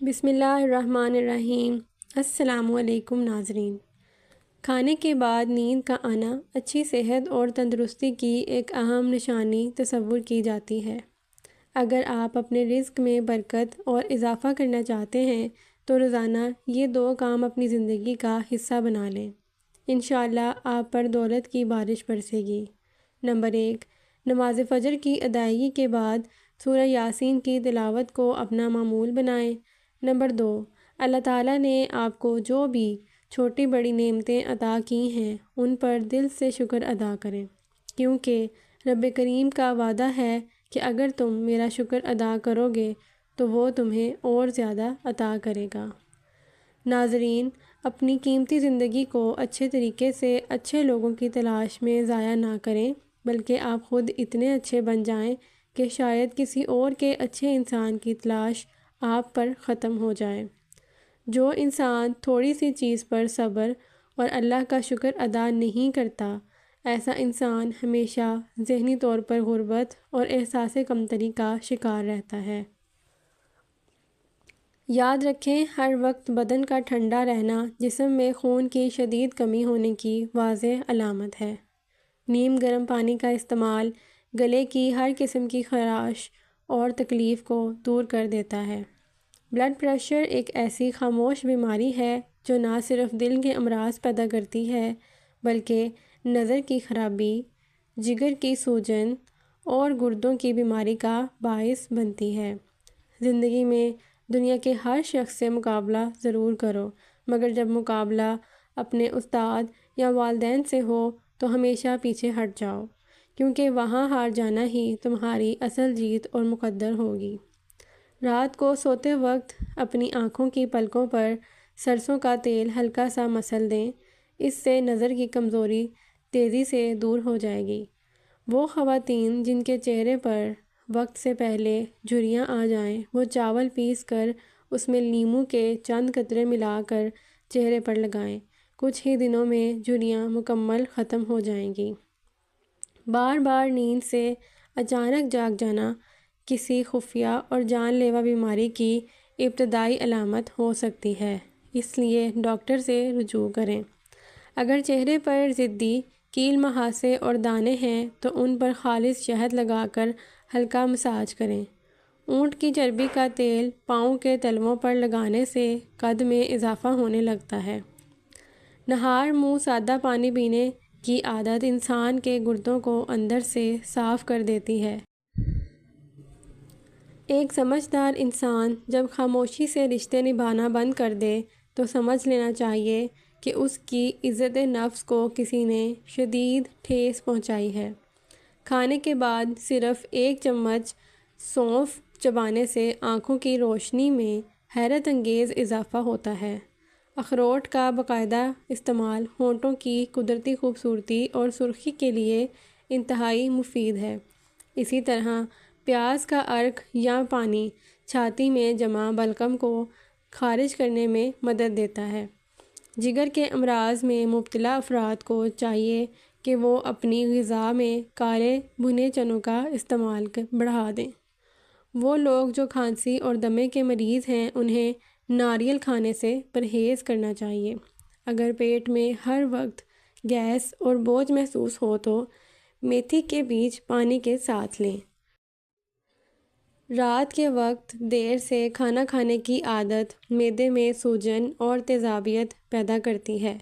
بسم اللہ الرحمن الرحیم۔ السلام علیکم ناظرین۔ کھانے کے بعد نیند کا آنا اچھی صحت اور تندرستی کی ایک اہم نشانی تصور کی جاتی ہے۔ اگر آپ اپنے رزق میں برکت اور اضافہ کرنا چاہتے ہیں تو روزانہ یہ 2 کام اپنی زندگی کا حصہ بنا لیں۔ انشاءاللہ آپ پر دولت کی بارش برسے گی۔ نمبر 1، نماز فجر کی ادائیگی کے بعد سورہ یاسین کی تلاوت کو اپنا معمول بنائیں۔ نمبر 2، اللہ تعالیٰ نے آپ کو جو بھی چھوٹی بڑی نعمتیں عطا کی ہیں ان پر دل سے شکر ادا کریں، کیونکہ رب کریم کا وعدہ ہے کہ اگر تم میرا شکر ادا کرو گے تو وہ تمہیں اور زیادہ عطا کرے گا۔ ناظرین، اپنی قیمتی زندگی کو اچھے طریقے سے اچھے لوگوں کی تلاش میں ضائع نہ کریں، بلکہ آپ خود اتنے اچھے بن جائیں کہ شاید کسی اور کے اچھے انسان کی تلاش آپ پر ختم ہو جائے۔ جو انسان تھوڑی سی چیز پر صبر اور اللہ کا شکر ادا نہیں کرتا، ایسا انسان ہمیشہ ذہنی طور پر غربت اور احساس کمتری کا شکار رہتا ہے۔ یاد رکھیں، ہر وقت بدن کا ٹھنڈا رہنا جسم میں خون کی شدید کمی ہونے کی واضح علامت ہے۔ نیم گرم پانی کا استعمال گلے کی ہر قسم کی خراش اور تکلیف کو دور کر دیتا ہے۔ بلڈ پریشر ایک ایسی خاموش بیماری ہے جو نہ صرف دل کے امراض پیدا کرتی ہے بلکہ نظر کی خرابی، جگر کی سوجن اور گردوں کی بیماری کا باعث بنتی ہے۔ زندگی میں دنیا کے ہر شخص سے مقابلہ ضرور کرو، مگر جب مقابلہ اپنے استاد یا والدین سے ہو تو ہمیشہ پیچھے ہٹ جاؤ، کیونکہ وہاں ہار جانا ہی تمہاری اصل جیت اور مقدر ہوگی۔ رات کو سوتے وقت اپنی آنکھوں کی پلکوں پر سرسوں کا تیل ہلکا سا مسل دیں، اس سے نظر کی کمزوری تیزی سے دور ہو جائے گی۔ وہ خواتین جن کے چہرے پر وقت سے پہلے جھریاں آ جائیں، وہ چاول پیس کر اس میں لیموں کے چند قطرے ملا کر چہرے پر لگائیں، کچھ ہی دنوں میں جھریاں مکمل ختم ہو جائیں گی۔ بار بار نیند سے اچانک جاگ جانا کسی خفیہ اور جان لیوا بیماری کی ابتدائی علامت ہو سکتی ہے، اس لیے ڈاکٹر سے رجوع کریں۔ اگر چہرے پر ضدی کیل مہاسے اور دانے ہیں تو ان پر خالص شہد لگا کر ہلکا مساج کریں۔ اونٹ کی چربی کا تیل پاؤں کے تلووں پر لگانے سے قد میں اضافہ ہونے لگتا ہے۔ نہار منہ سادہ پانی پینے کی عادت انسان کے گردوں کو اندر سے صاف کر دیتی ہے۔ ایک سمجھدار انسان جب خاموشی سے رشتے نبھانا بند کر دے تو سمجھ لینا چاہیے کہ اس کی عزت نفس کو کسی نے شدید ٹھیس پہنچائی ہے۔ کھانے کے بعد صرف 1 چمچ سونف چبانے سے آنکھوں کی روشنی میں حیرت انگیز اضافہ ہوتا ہے۔ اخروٹ کا باقاعدہ استعمال ہونٹوں کی قدرتی خوبصورتی اور سرخی کے لیے انتہائی مفید ہے۔ اسی طرح پیاز کا عرق یا پانی چھاتی میں جمع بلغم کو خارج کرنے میں مدد دیتا ہے۔ جگر کے امراض میں مبتلا افراد کو چاہیے کہ وہ اپنی غذا میں کالے بھنے چنوں کا استعمال بڑھا دیں۔ وہ لوگ جو کھانسی اور دمے کے مریض ہیں انہیں ناریل کھانے سے پرہیز کرنا چاہیے۔ اگر پیٹ میں ہر وقت گیس اور بوجھ محسوس ہو تو میتھی کے بیج پانی کے ساتھ لیں۔ رات کے وقت دیر سے کھانا کھانے کی عادت معدے میں سوجن اور تیزابیت پیدا کرتی ہے۔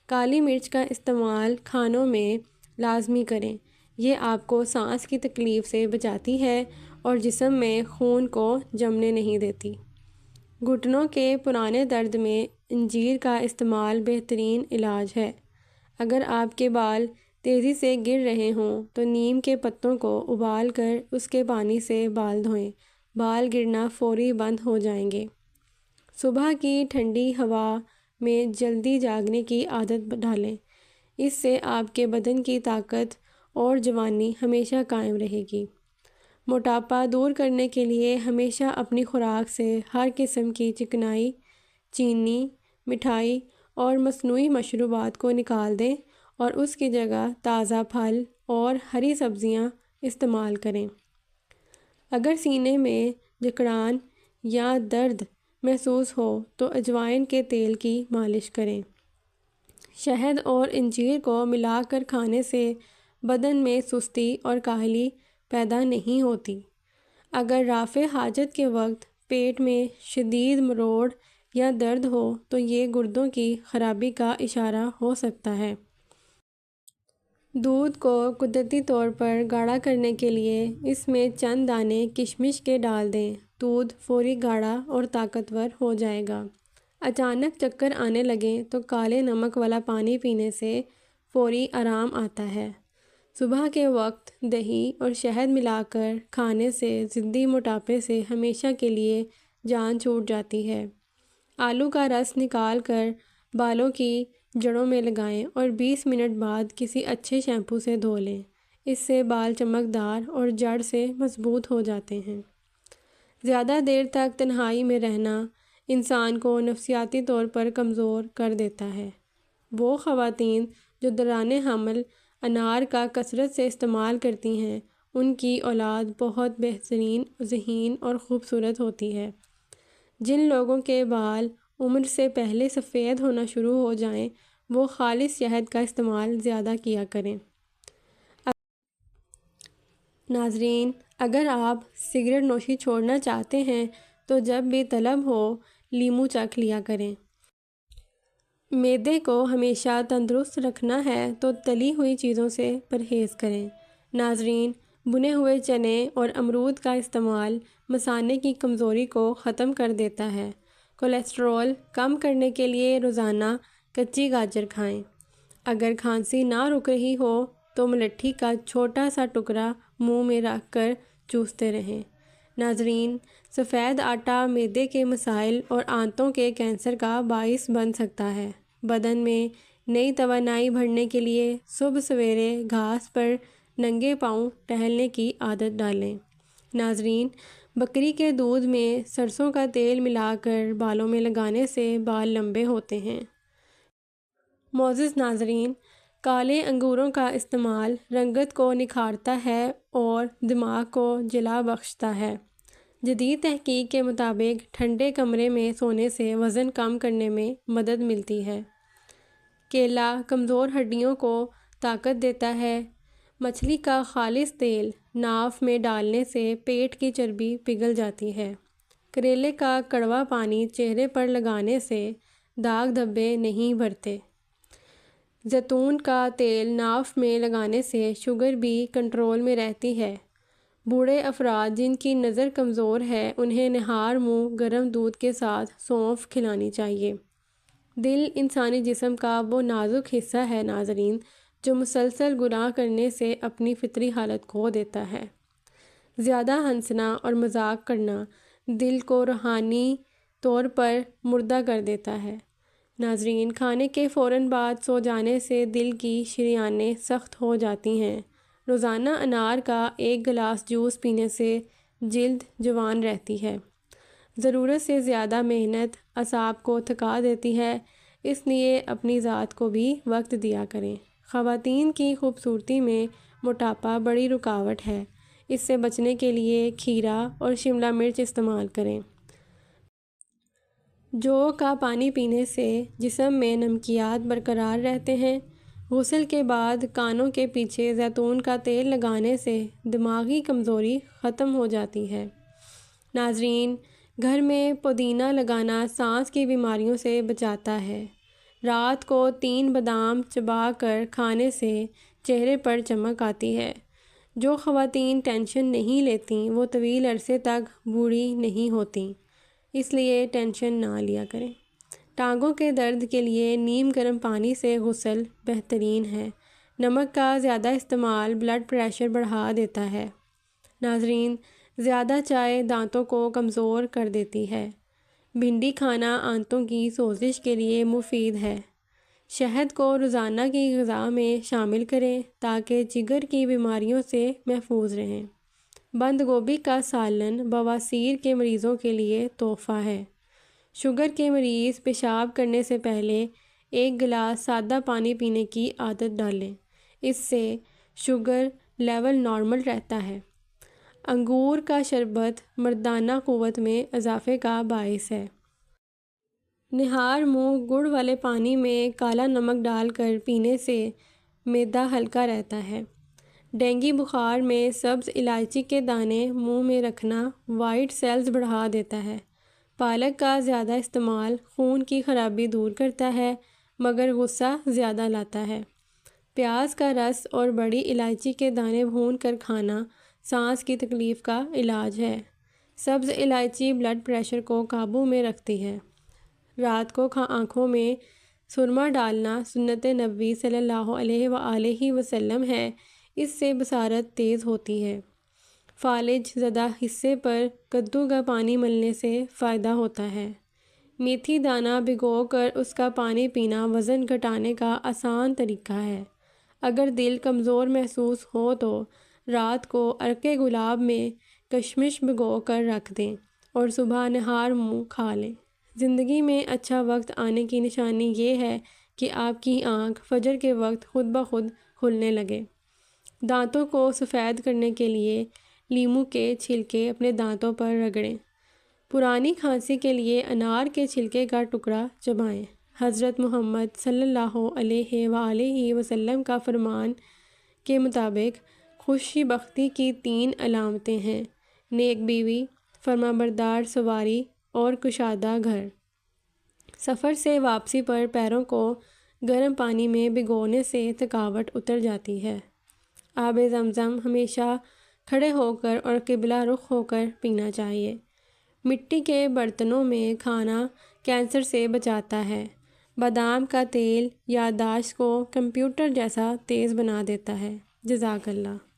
کالی مرچ کا استعمال کھانوں میں لازمی کریں، یہ آپ کو سانس کی تکلیف سے بچاتی ہے اور جسم میں خون کو جمنے نہیں دیتی۔ گھٹنوں کے پرانے درد میں انجیر کا استعمال بہترین علاج ہے۔ اگر آپ کے بال تیزی سے گر رہے ہوں تو نیم کے پتوں کو ابال کر اس کے پانی سے بال دھوئیں، بال گرنا فوری بند ہو جائیں گے۔ صبح کی ٹھنڈی ہوا میں جلدی جاگنے کی عادت ڈالیں، اس سے آپ کے بدن کی طاقت اور جوانی ہمیشہ قائم رہے گی۔ موٹاپا دور کرنے کے لیے ہمیشہ اپنی خوراک سے ہر قسم کی چکنائی، چینی، مٹھائی اور مصنوعی مشروبات کو نکال دیں اور اس کی جگہ تازہ پھل اور ہری سبزیاں استعمال کریں۔ اگر سینے میں جکڑان یا درد محسوس ہو تو اجوائن کے تیل کی مالش کریں۔ شہد اور انجیر کو ملا کر کھانے سے بدن میں سستی اور کاہلی پیدا نہیں ہوتی۔ اگر رافع حاجت کے وقت پیٹ میں شدید مروڑ یا درد ہو تو یہ گردوں کی خرابی کا اشارہ ہو سکتا ہے۔ دودھ کو قدرتی طور پر گاڑھا کرنے کے لیے اس میں چند دانے کشمش کے ڈال دیں۔ دودھ فوری گاڑھا اور طاقتور ہو جائے گا۔ اچانک چکر آنے لگیں تو کالے نمک والا پانی پینے سے فوری آرام آتا ہے۔ صبح کے وقت دہی اور شہد ملا کر کھانے سے ضدی موٹاپے سے ہمیشہ کے لیے جان چھوٹ جاتی ہے۔ آلو کا رس نکال کر بالوں کی جڑوں میں لگائیں اور 20 منٹ بعد کسی اچھے شیمپو سے دھو لیں۔ اس سے بال چمکدار اور جڑ سے مضبوط ہو جاتے ہیں۔ زیادہ دیر تک تنہائی میں رہنا انسان کو نفسیاتی طور پر کمزور کر دیتا ہے۔ وہ خواتین جو دوران حمل انار کا کثرت سے استعمال کرتی ہیں ان کی اولاد بہت بہترین ذہین اور خوبصورت ہوتی ہے۔ جن لوگوں کے بال عمر سے پہلے سفید ہونا شروع ہو جائیں وہ خالص شہد کا استعمال زیادہ کیا کریں۔ ناظرین، اگر آپ سگریٹ نوشی چھوڑنا چاہتے ہیں تو جب بھی طلب ہو لیموں چکھ لیا کریں۔ معدے کو ہمیشہ تندرست رکھنا ہے تو تلی ہوئی چیزوں سے پرہیز کریں۔ ناظرین، بھنے ہوئے چنے اور امرود کا استعمال مثانے کی کمزوری کو ختم کر دیتا ہے۔ کولیسٹرول کم کرنے کے لیے روزانہ کچی گاجر کھائیں۔ اگر کھانسی نہ رک رہی ہو تو ملٹھی کا چھوٹا سا ٹکڑا منہ میں رکھ کر چوستے رہیں۔ ناظرین، سفید آٹا معدے کے مسائل اور آنتوں کے کینسر کا باعث بن سکتا ہے۔ بدن میں نئی توانائی بھرنے کے لیے صبح سویرے گھاس پر ننگے پاؤں ٹہلنے کی عادت ڈالیں۔ ناظرین، بکری کے دودھ میں سرسوں کا تیل ملا کر بالوں میں لگانے سے بال لمبے ہوتے ہیں۔ معزز ناظرین، کالے انگوروں کا استعمال رنگت کو نکھارتا ہے اور دماغ کو جلا بخشتا ہے۔ جدید تحقیق کے مطابق ٹھنڈے کمرے میں سونے سے وزن کم کرنے میں مدد ملتی ہے۔ کیلا کمزور ہڈیوں کو طاقت دیتا ہے۔ مچھلی کا خالص تیل ناف میں ڈالنے سے پیٹ کی چربی پگھل جاتی ہے۔ کریلے کا کڑوا پانی چہرے پر لگانے سے داغ دھبے نہیں بھرتے۔ زیتون کا تیل ناف میں لگانے سے شوگر بھی کنٹرول میں رہتی ہے۔ بوڑھے افراد جن کی نظر کمزور ہے انہیں نہار منہ گرم دودھ کے ساتھ سونف کھلانی چاہیے۔ دل انسانی جسم کا وہ نازک حصہ ہے ناظرین جو مسلسل گناہ کرنے سے اپنی فطری حالت کھو دیتا ہے۔ زیادہ ہنسنا اور مذاق کرنا دل کو روحانی طور پر مردہ کر دیتا ہے۔ ناظرین، کھانے کے فوراً بعد سو جانے سے دل کی شریانیں سخت ہو جاتی ہیں۔ روزانہ انار کا 1 گلاس جوس پینے سے جلد جوان رہتی ہے۔ ضرورت سے زیادہ محنت اعصاب کو تھکا دیتی ہے، اس لیے اپنی ذات کو بھی وقت دیا کریں۔ خواتین کی خوبصورتی میں موٹاپا بڑی رکاوٹ ہے، اس سے بچنے کے لیے کھیرا اور شملہ مرچ استعمال کریں۔ جو کا پانی پینے سے جسم میں نمکیات برقرار رہتے ہیں۔ غسل کے بعد کانوں کے پیچھے زیتون کا تیل لگانے سے دماغی کمزوری ختم ہو جاتی ہے۔ ناظرین، گھر میں پودینہ لگانا سانس کی بیماریوں سے بچاتا ہے۔ رات کو 3 بادام چبا کر کھانے سے چہرے پر چمک آتی ہے۔ جو خواتین ٹینشن نہیں لیتیں وہ طویل عرصے تک بوڑھی نہیں ہوتیں، اس لیے ٹینشن نہ لیا کریں۔ ٹانگوں کے درد کے لیے نیم گرم پانی سے غسل بہترین ہے۔ نمک کا زیادہ استعمال بلڈ پریشر بڑھا دیتا ہے۔ ناظرین، زیادہ چائے دانتوں کو کمزور کر دیتی ہے۔ بھنڈی کھانا آنتوں کی سوزش کے لیے مفید ہے۔ شہد کو روزانہ کی غذا میں شامل کریں تاکہ جگر کی بیماریوں سے محفوظ رہیں۔ بند گوبھی کا سالن بواسیر کے مریضوں کے لیے تحفہ ہے۔ شوگر کے مریض پیشاب کرنے سے پہلے 1 گلاس سادہ پانی پینے کی عادت ڈالیں، اس سے شوگر لیول نارمل رہتا ہے۔ انگور کا شربت مردانہ قوت میں اضافے کا باعث ہے۔ نہار منہ گڑ والے پانی میں کالا نمک ڈال کر پینے سے معدہ ہلکا رہتا ہے۔ ڈینگی بخار میں سبز الائچی کے دانے منہ میں رکھنا وائٹ سیلز بڑھا دیتا ہے۔ پالک کا زیادہ استعمال خون کی خرابی دور کرتا ہے مگر غصہ زیادہ لاتا ہے۔ پیاز کا رس اور بڑی الائچی کے دانے بھون کر کھانا سانس کی تکلیف کا علاج ہے۔ سبز الائچی بلڈ پریشر کو قابو میں رکھتی ہے۔ رات کو آنکھوں میں سرما ڈالنا سنت نبوی صلی اللہ علیہ وآلہ وسلم ہے، اس سے بصارت تیز ہوتی ہے۔ فالج زدہ حصے پر کدو کا پانی ملنے سے فائدہ ہوتا ہے۔ میتھی دانہ بھگو کر اس کا پانی پینا وزن گھٹانے کا آسان طریقہ ہے۔ اگر دل کمزور محسوس ہو تو رات کو عرق گلاب میں کشمش بھگو کر رکھ دیں اور صبح نہار منہ کھا لیں۔ زندگی میں اچھا وقت آنے کی نشانی یہ ہے کہ آپ کی آنکھ فجر کے وقت خود بخود کھلنے لگے۔ دانتوں کو سفید کرنے کے لیے لیموں کے چھلکے اپنے دانتوں پر رگڑیں۔ پرانی کھانسی کے لیے انار کے چھلکے کا ٹکڑا چبائیں۔ حضرت محمد صلی اللہ علیہ وآلہ وسلم کا فرمان کے مطابق خوشی بختی کی 3 علامتیں ہیں: نیک بیوی، فرمانبردار سواری اور کشادہ گھر۔ سفر سے واپسی پر پیروں کو گرم پانی میں بھگونے سے تھکاوٹ اتر جاتی ہے۔ آب زمزم ہمیشہ کھڑے ہو کر اور قبلہ رخ ہو کر پینا چاہیے۔ مٹی کے برتنوں میں کھانا کینسر سے بچاتا ہے۔ بادام کا تیل یادداشت کو کمپیوٹر جیسا تیز بنا دیتا ہے۔ جزاک اللہ۔